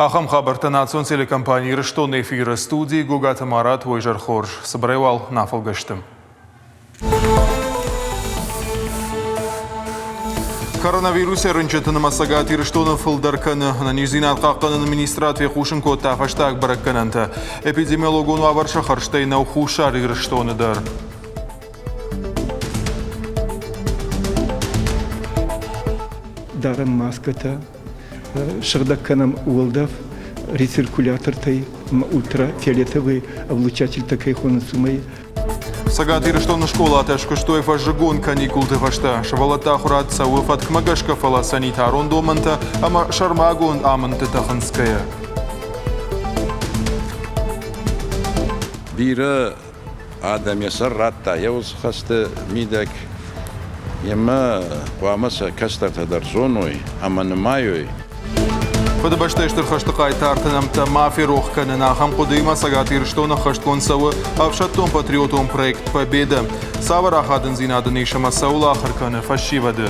Ахам хабарта национ телекомпании Рыштон эфира студии Гугата Марат Войжар Хорж. Собревал нафалгаштым. Коронавирус рынчатыны масагат Рыштона фылдарканы на нижзинат қаққанын министрат вехушын котта хаштаг бараккананта. Эпидемиологун аварша харштейна ухушар Рыштоныдар. Дарам маската, шардакканам уолдав, рециркулятор тай, ультрафиолетовый облучатель такой хонасумай. Сагат Рыштона школа аташка что и фажгон каникул ты фашта. Шавалата хурат сауфат кмагашка фала санитарон доманта, ама шармагон аманта таханская. Бира адам ясар ратта яуз хаста мидак яма вамаса кастарта дарзоной аманамайой. Подобаштештер хаштакай тартанамта мафирох канена хам кудыма Сагат Рыштона хашткон савы авшаттон патриотон проект Победа. Савара хадын зинадын ишама саула ахарканы фашивады.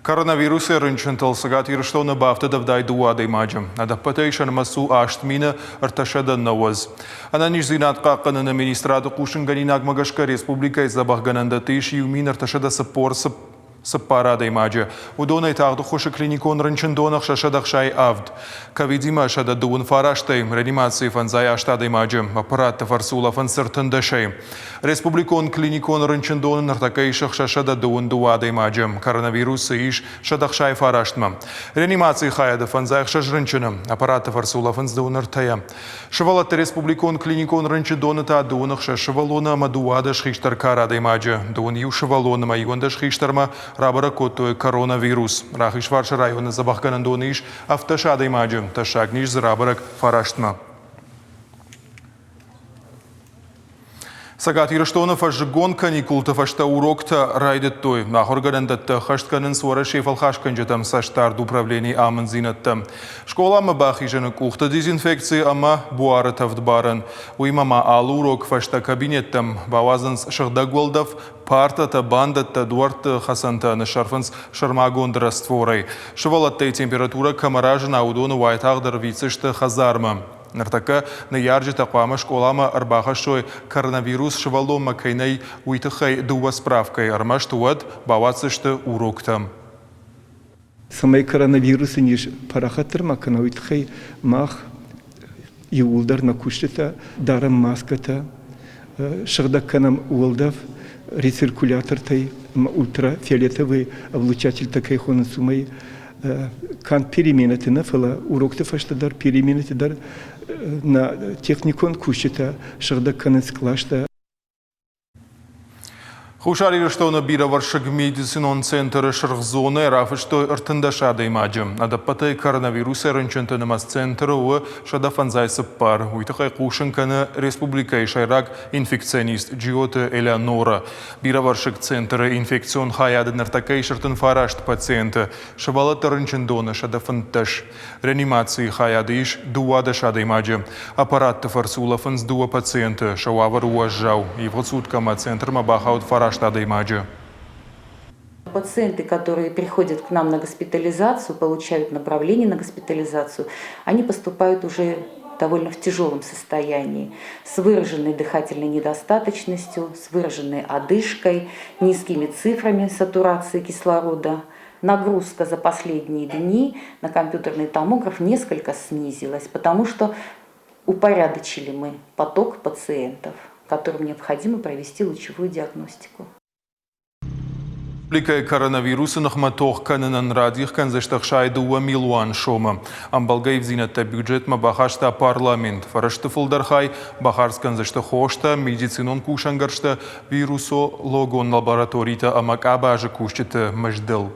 Коронавирус рынчынтыл Сагат Рыштона бафта давдай дуады маджам. Адапатейшан масу аштмина арташада наваз. Ана нижзинат қаққанына министраты қушын ганинаг магашка республика забахгананда тыш юмин арташада саппарада имаджа. Удона и тағды қошы клиникон рынчындонақ шашадақшай авд. Ковидима шада дуын фараштай, реанимации фанзай аштада имаджа. Аппаратты фарсула фан сыртындашай. Республикон клиникон рынчындонын артакайшық шашада дуын дуада имаджа. Коронавирусы иш шадақшай фараштма. Реанимации хаяды фанзай шажрынчыны. Аппаратты фарсула фанз дуын артая. Шывалатты республикон клиникон рынчындоны та дуынық шашывалона ма дуада шхиштар карада имаджа. Дуын ю шывалона ма юнда шхиштарма рабара коттой коронавирус. Рахишварша районы забахганандоны иш автошада имаджа. Ташак ниш зарабарак фараштма. Сагат Рыштона фажгон каникулта фашта урокта райдет той. Нахорганандатта хаштканын суара шефал хашканжатам саштард управлений амын зинатта. Школа ама бахижаны кухта дезинфекции ама буара тавдбаран. Уимама ал урок фашта кабинеттам бавазанс шагдагвалдав партата бандатта дуарта хасанта на шарфанс шармагон растворай. Шывалаттай температура камаражын аудоны вайтағдар вицешта хазарма. Нартака на ярджи тақвама школама арбахашой коронавирус шывалом макайнай уйтахай дуа справкой армаш туад бавацышты уроктам. Самай коронавирусы ниш парахаттыр макана уйтахай мах иулдар на куштета дарам маската шардакканам уолдав рециркулятор тай ультрафиолетовый облучатель такой хонасумай. Кан перемены на фала урокты фаштадар перемены дар на техникон кушета шардакканы склашта. Хушари Рыштона бира варшаг медицинон центр шархзоны рафыштой артындашада имаджым. Адаппатай коронавирусы рынчынтыны мас центры уы шада фанзай сыппар. Уйтахай кушынканы республика шайрак инфекционист Джиоты Элеонора. Бира варшаг центры инфекцион хаяды нартакай шартын фарашт пациенты. Шавалата рынчындоны шада фанташ. Реанимации хаяды иш дуада шада имаджым. Аппаратты фарсула фанз дуа пациенты. Шауавар уажжау. И в отсуткама центр мабахаут фарашт. Пациенты, которые приходят к нам на госпитализацию, получают направление на госпитализацию, они поступают уже довольно в тяжелом состоянии, с выраженной дыхательной недостаточностью, с выраженной одышкой, низкими цифрами сатурации кислорода. Нагрузка за последние дни на компьютерный томограф несколько снизилась, потому что упорядочили мы поток пациентов, которым необходимо провести лучевую диагностику. Республика коронавирусы нахматох канынан радих канзаштахшай дуа милуан шома. Амбалгай взинатта бюджет ма бахашта парламент. Фарашты фулдархай бахарс канзаштахошта медицинон кушангаршта вирусологон лабораторита амак абажа кушчета маждел.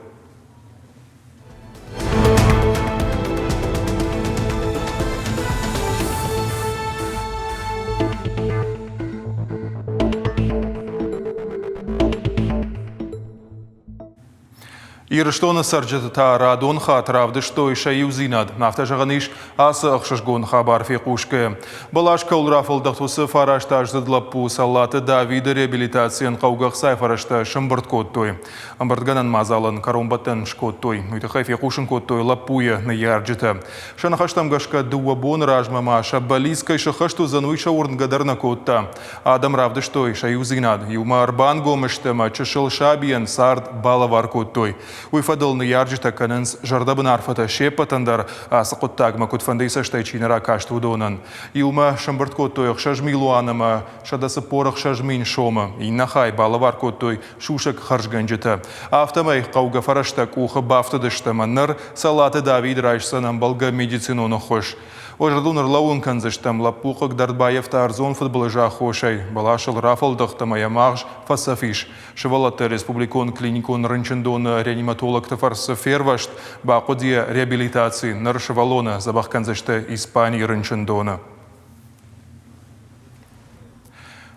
Ирштона сарджата радон хатравды, что иша юзинад. Нафтажаганыш асы ахшашгон хабар фекушке. Балаш каулрафал дахтусы фараштаж задлапу салаты Давида реабилитациен қаугақ сайфарашта шымбырт коттой. Амбыртганан мазалын карумбаттан шкоттой. Үйтіхай фекушын коттой лапуя на ярджита. Шанахаштамгашка дуабон ражмама шаббалийскай шахашту зануиша урнгадарна котта. Адам равды, что иша юзинад. Юма арбан гомыштема чешыл шабиен сард балавар коттой. Уйфадыл на ярджита канынс жардабын арфата шепатандар асықыттагма кутфандейса штайчинара каштудонан. Илма шамбырт коттойық шажмилуанама шадасы порық шажмин шома. Иннахай балавар коттой шушак харжганджита. Автомай қауға фараштак уха бафтадыштама ныр салаты Давид райшсанам балга медициноны хош. Ожардуныр лауын канзыштам лаппуқық Дардбаевта арзон футболыжа хошай. Балашыл рафалдықтама ямағж фасафиш. Шывалаты республикон клиникон рынчындоны реаниматолог тафарсы фервашт бақудия реабилитации ныр шывалоны забақ канзышты Испании рынчындоны.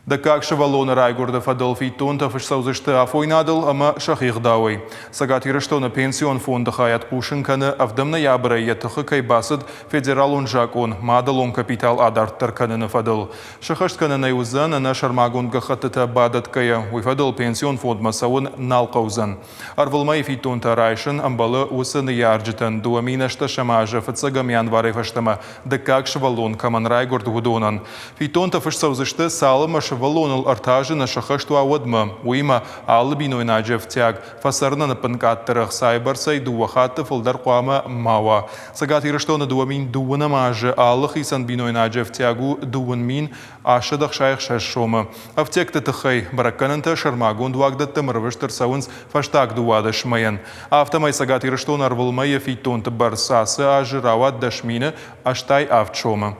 Да как шавалона райгорда Фадолфи Тонта фашсаузышты афойнадыл, ама шахихдауй. Сагат ирыштона пенсион фонда хаят кушынканы авдамна ябыра етіхы кайбасыд федерал онжакон мадалон капитал адарттар каныны Фадол. Шахаштканы найузан ана шармагонга хатыта бадаткая уйфадол пенсион фонд масауын налқаузан. Арвылмай фитонта райшын амбалы усыны ярджитан дуаминашта шамажа фацагам январы фаштама. Да как шавалон каман райгорд гудонан. Фитонта фашсаузышты салыма Шавалонул артажы на шахашту ауадма, уйма алыбиной наджев тяг, фасарна на панкаттарах сайбарсай дуахаты фылдар қуама мауа. Сагат ирыштона дуамин дуына мажы алых исан биной наджев тягу дуын мин ашадах шайх шашшома. Автекті тыхай баракканынта шармагон дуагдатты мырвыштыр сауынс фаштаг дуады шмаян. Автомай сагат ирыштона арвылмая фитонты барсасы ажы рауат дашмины аштай автшома.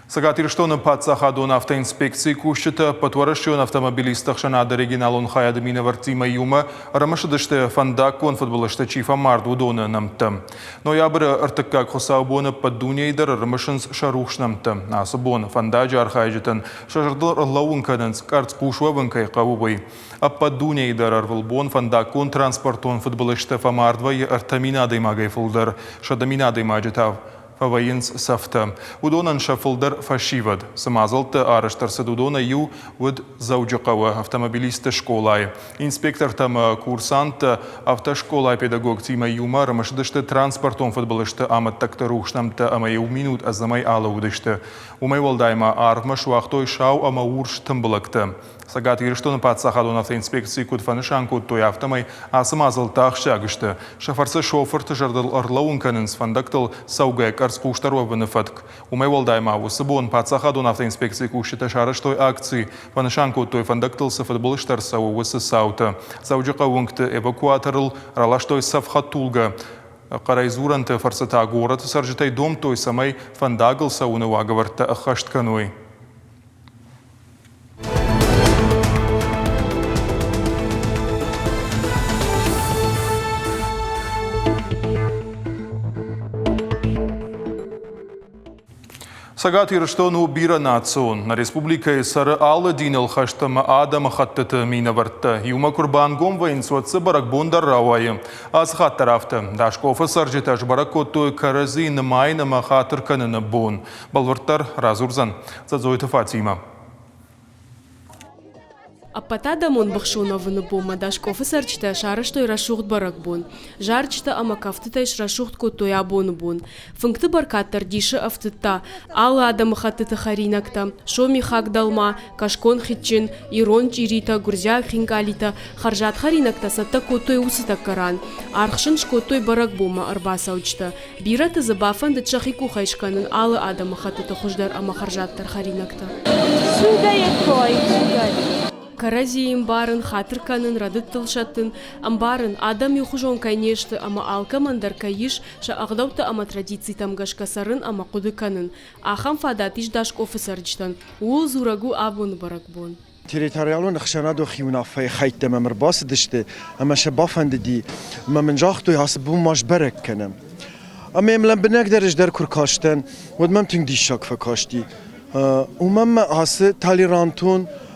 Сагат ирштона пацахадон автоинспекции кушчета потворащион автомобилистах шанада регионалон хаядмина вартима юма рамашадыште фандакон футболыште чифа мардудона намта. Но ябры артыкка хосаубона поддунейдер рамашынс шарухшнамта. Асабон фандаджа архайджетан шажардыр лаункананс карц кушвавынкай қавубай. А поддунейдер арвылбон фандакон транспортон футболыште фамардвай артаминадой магай фулдер шадаминадой маджетав. Фаваинс сафта. Удонан шафылдар фашивад. Самазалты араштарсы дудона ю вуд зауджақава автомобилисты школай. Инспектор там курсант автошколай педагог тима юма рамашдышты транспортон футболышты амат тактарухшнамты амай минут азамай алаудышты. Умай валдайма армаш вахтой шау ама урш тымбылыкты. Сагат ирштон пацахадон автоинспекции кутфанышан куттой автомай асымазыл тахшагышты. Шафарсы шофырты жардыл арлаунканынс фандактыл саугай карс куштарвабыны фатк. Умай валдайма вусыбон пацахадон автоинспекции кушты шарыштой акции фанышан куттой фандактыл сафатбылыштар сау высы саута. Сауджака вункты эвакуаторыл ралаштой сафхатулга. Қарайзуранты фарсата город саржитай дом той самай фандагыл сауны вагаварта ахаштканой. Сагат ирштону бира национ. На республика сары алы динел хаштама адама хаттыты минаварта. Юма курбан гомва инсуатсы барак бондар равайы. Аз хат тарафты. Дашкофы саржиташ барак коттуй карази намайна махатыр канына бон. Балварттар разурзан. Задзойты Фатима. Аппатада мон бахшоновыны бома Дашкофы сарчта шарыштой рашухт барак бон. Жарчта амакафтытайш рашухт коттой абоны бон. Функты баркаттар диши автыта. Алы адамы хаттыты харинакта. Шоми хак далма, кашкон хитчин, ирон чирита, гурзя хингалита. Харжат харинакта сатта коттой усыта каран. Архшын шкоттой барак бома арбаса учта. Бираты забафан дычахи кухайшканын алы адамы хаттыты хуждар ама харжаттар харинакта. Каразиим барын, хатырканын, радыт тылшатын, амбарын, адам юхужон кайнешты, ама алка мандар каиш, ша агдауты ама традиций тамгашка сарын, ама кудыканын. Ахам фадатиш Дашкофы сарджтан, уол зурагу абон баракбон. تریتاریالون خشنادو خیونافه خیت ممر باس دشته اما شبافند دی ما من جاختو حسبو ماش برک کنم اما املن بنقدرش در کور کاشتن ود ممتون دی شاک فکاشتی و مم حس تالیرانتون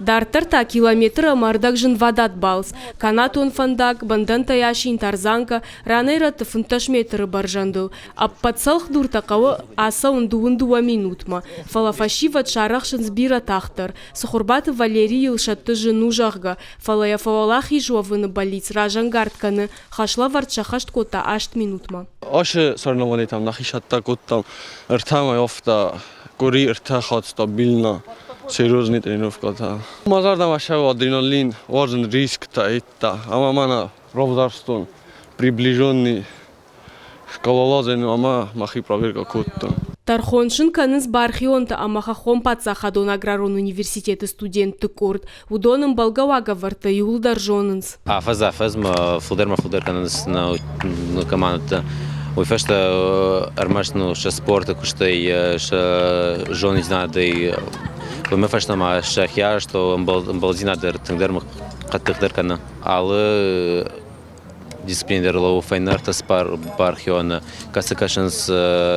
Дартарта километра мардак жын вадат балс. Канатон фандак, бандanta яшин тарзанка, ранейра тыфынташ метры баржанду. Аппатсалх дуртакавы аса унду-ундуа минутма. Фалафашива шарахшын сбира тахтар. Сухурбаты Валерий илшатты жыну жағга. Фалая фалалахи жуавыны балиц ражангартканы. Хашла вартшахашт кота ашт минутма. Ашы сорнованы там нахишатта коттам. Ртама ёфта, гори рта хат стабильно. Серьезный тренировка. Мазардам ашава адреналин, важен риск-то это. Ама мана ровдарстон, приближенный шкалолазен, ама махи проверка котта. Тархоншин каныз бархионта амахахон пацахадон аграрон университеты студенты корт. Удоным болгавага варта юлдар жонынс. Фаз ма фудер каныз на команда. Ой, фешта армашну ша спорта куштай ша жони знадей. Мы фашна ма шахя, что балзина дер тендер каттыктер кана. Алы дисциплинер лоу файнарта спар бархиона. Касакашинс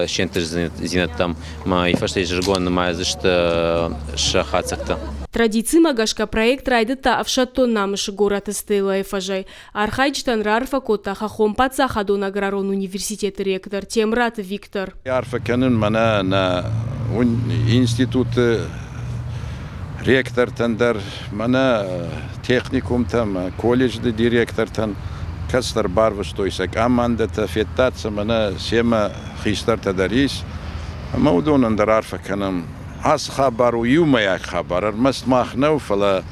шентер зинат там. Ма и фашта жиргон ма зашта шахацакта. Традиции магашка проект райдыта авшаттон намышы гораты стейла эфажай. Архайчтан рарфа кота хахом паца хадон аграрон университет ректор Темрат Виктор. Арфа канын мана на институт ректор тандер, мана техникум там, колледж директор там, кастер барвы стойсак, аманда та феттаца мана сема хистар тадарис. Маудонан дар арфа канын аз хабар و يوم یک خبر مست مخنو فلا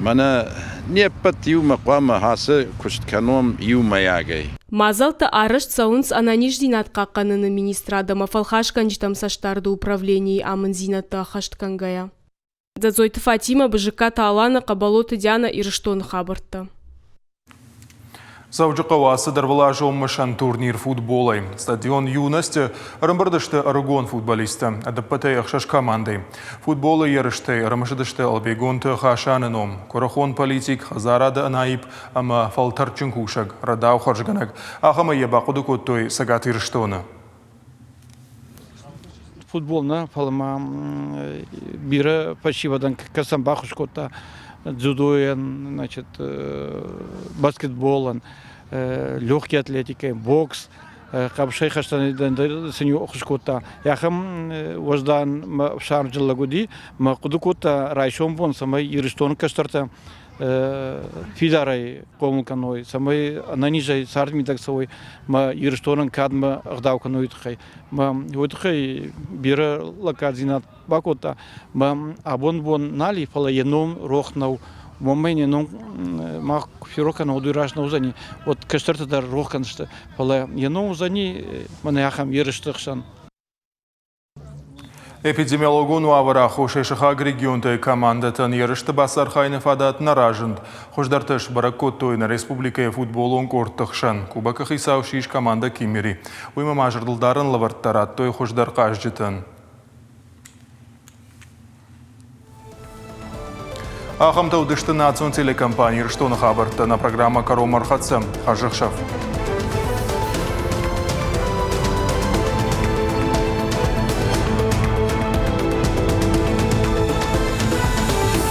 منا نيبت يوم قام هاسه كشت كنوم يوم ياجي Мазалта арышт саунс ананиждинат какканыны министрадама фалхашканчтам саштарды управлений амынзината хашткангая. Зазойты Фатима БЖК Таалана Кабалоты Диана Ирыштон хабарта. Заужықауа сыдырвыла жоммышан турнир футболай. Стадион юности рымбырдышты арыгон футболисты. Адаппатай ақшаш командой. Футболы ерышты рымышыдышты албегонты хашаныном. Корахон политик Хазарады анайып, ама фалтарчын кушаг, радау харжганаг. Ахама ебақуды коттой сагат ирыштоны. Футболна фалма бира почивадан касан бахушкота. Дзюдоен, значит, баскетболан, легкий атлетикой, бокс, кабшай хаштан сеню охшкота. Яхам воздан шарджил лагуди, ма кудукота райшомбон самой иристон каштарта фидарай комулканой, самой ананижай сардмидаксовой, ма иристонан кадма агдавканой тхай, ма утхай бира лакадзинат бакота, ма абон нали фала еном рохнау, момене ном мах фирокана удурашна узани, вот каштарта дар рохканшта, фала еном узани манаяхам ириштыхшан. Эпидемиологону авара хошешыхаг регионты командатын ерышты басар хайнов адат наражынд. Хождартыш баракот тойна республикая футболон корттықшан. Кубакы хисау шиш команда кимери. Уйма мажырдылдарын лаварттарат той хождар қажжытын. Ахамта удышты национ телекомпания ерыштоны хабарты на программа Каромар Хатсам. Хажықшав.